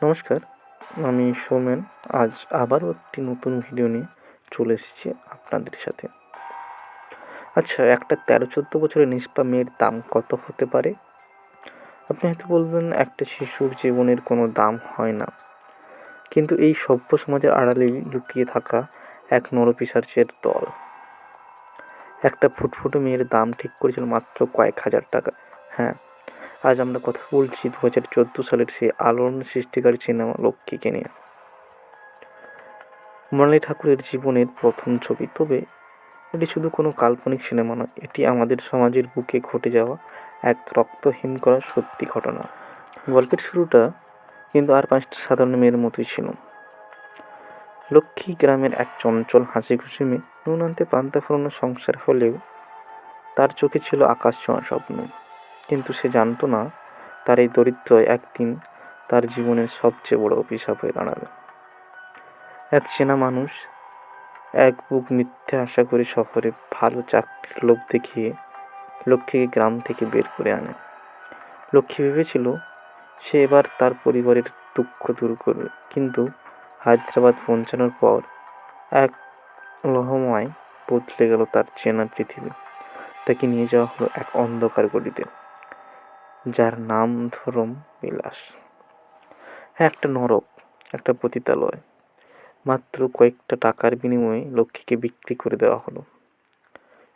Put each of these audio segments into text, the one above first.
নমস্কার, আমি সৌমেন। আজ আবারও একটি নতুন ভিডিও নিয়ে চলে এসেছি আপনাদের সাথে। আচ্ছা, একটা ১৩-১৪ বছরের নিষ্পা মেয়ের দাম কত হতে পারে? আপনি হয়তো বলবেন, একটা শিশুর জীবনের কোনো দাম হয় না। কিন্তু এই সভ্য সমাজের আড়ালেই লুকিয়ে থাকা এক নরপিশাচের দল। একটা ফুটফুটে মেয়ের দাম ঠিক করেছিল মাত্র কয়েক হাজার টাকা। হ্যাঁ, আজ আমরা কথা বলছি ২০১৪ সালের সেই আলোড়ন সৃষ্টিকারী সিনেমা লক্ষ্মীকে নিয়ে। মৃণাল ঠাকুরের জীবনের প্রথম ছবি, তবে এটি শুধু কোনো কাল্পনিক সিনেমা নয়, এটি আমাদের সমাজের বুকে ঘটে যাওয়া এক রক্ত হিম করা সত্যি ঘটনা। গল্পের শুরুটা কিন্তু আর ৫টা সাধারণ মেয়ের মতোই ছিল। লক্ষ্মী গ্রামের এক চঞ্চল হাসিখুশি মেয়ে। নুন আনতে পান্তা ফোরানো সংসার হলেও তার চোখে ছিল আকাশ ছোঁয়া স্বপ্ন। কিন্তু সে জানতো না, তার এই দরিদ্রই একদিন তার জীবনের সবচেয়ে বড় অভিশাপ হয়ে দাঁড়াবে। এক চেনা মানুষ এক বুক মিথ্যে আশা করে শহরে ভালো চাকরির লোভ দেখিয়ে লক্ষ্মীকে গ্রাম থেকে বের করে আনে। লক্ষ্মী ভেবেছিল সে এবার তার পরিবারের দুঃখ দূর করবে, কিন্তু হায়দ্রাবাদ পৌঁছানোর পর এক লহমায় বদলে গেল তার চেনা পৃথিবী। তাকে নিয়ে যাওয়া হলো এক অন্ধকার গলিতে, যার নাম ধরম বিলাস। হ্যাঁ, একটা নরক, একটা পতিতালয়। মাত্র কয়েকটা টাকার বিনিময়ে লক্ষ্মীকে বিক্রি করে দেওয়া হলো।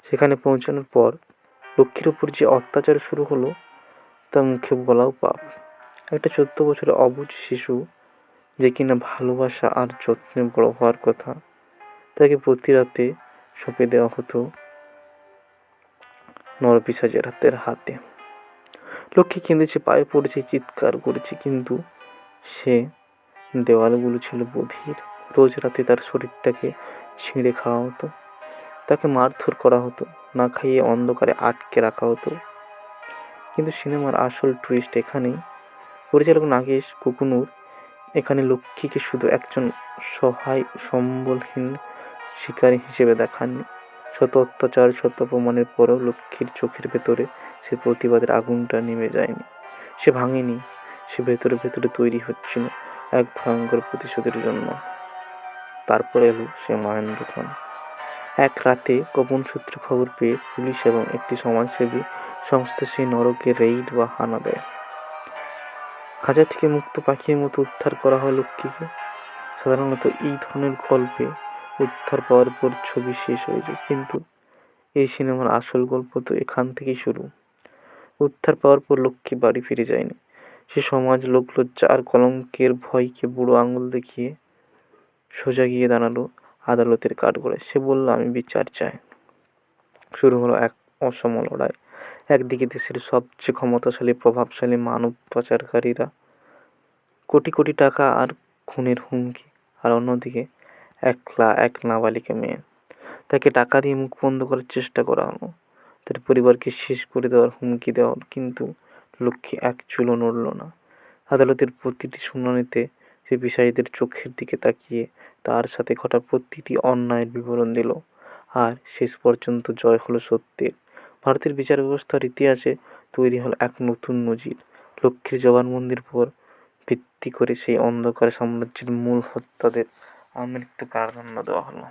সেখানে পৌঁছানোর পর লক্ষ্মীর উপর যে অত্যাচার শুরু হলো তা মুখে বলাও পাপ। একটা ১৪ বছরের অবুঝ শিশু, যে কিনা ভালোবাসা আর যত্নে বড় হওয়ার কথা, তাকে প্রতি রাতে সঁপে দেওয়া হতো নরপিশাচের হাতে। লক্ষ্মী কেঁদেছে, পায়ে পড়েছে, চিৎকার করেছে, কিন্তু সে দেওয়ালগুলো ছিল বধির। রোজ রাতে তার শরীরটাকে ছিঁড়ে খাওয়া হতো, তাকে মারধর করা হতো, না খাইয়ে অন্ধকারে আটকে রাখা হতো। কিন্তু সিনেমার আসল টুইস্ট এখানেই। পরিচালক নাগেশ কুকুনুর এখানে লক্ষ্মীকে শুধু একজন সহায় সম্বলহীন শিকারী হিসেবে দেখাননি। শত অত্যাচার, শত অপমানের পরেও লক্ষ্মীর চোখের ভেতরে সে প্রতিবাদের আগুনটা নেমে যায়নি, সে ভাঙেনি। সে ভেতরে ভেতরে তৈরি হচ্ছিল এক ভয়ঙ্কর প্রতিশোধের জন্য। তারপর এলো সে মহেন্দ্র খান। এক রাতে গোপন সূত্রে খবর পেয়ে পুলিশ এবং একটি সমাজসেবী সংস্থা সেই নরকে রেইড বা হানা দেয়। খাঁচা থেকে মুক্ত পাখির মতো উদ্ধার করা হয় লক্ষ্মীকে। সাধারণত এই ধরনের গল্পে উদ্ধার পাওয়ার পর ছবি শেষ হয়ে যায়, কিন্তু এই সিনেমার আসল গল্প তো এখান থেকেই শুরু। উদ্ধার পাওয়ার পর লক্ষ্মী বাড়ি ফিরে যায়নি। সে সমাজ, লোক লজ্জা আর কলঙ্কের ভয়কে বুড়ো আঙুল দেখিয়ে সোজা গিয়ে দাঁড়ালো আদালতের কাঠগড়ায়। সে বলল, আমি বিচার চাই। শুরু হলো এক অসম লড়াই। একদিকে দেশের সবচেয়ে ক্ষমতাশালী প্রভাবশালী মানব পাচারকারীরা, কোটি কোটি টাকা আর খুনের হুমকি। আর অন্যদিকে এক নাবালিকা মেয়ে, তাকে টাকা দিয়ে মুখ বন্ধ করার চেষ্টা করা হলো, তার পরিবারকে শেষ করে দেওয়ার হুমকি দেওয়া হলো, কিন্তু লক্ষ্মী এক চুলও নড়ল না। আদালতের প্রতিটি শুনানিতে সে বিচারীদের চোখের দিকে তাকিয়ে তার সাথে ঘটা প্রতিটি অন্যায়ের বিবরণ দিল, আর শেষ পর্যন্ত জয় হলো সত্যের। ভারতের বিচার ব্যবস্থার ইতিহাসে তৈরি হলো এক নতুন নজির। লক্ষ্মীর জবানবন্দির পর ভিত্তি করে সেই অন্ধকার সাম্রাজ্যের মূল হত্যাদের আমৃত্যু কারাদণ্ড দেওয়া হলো।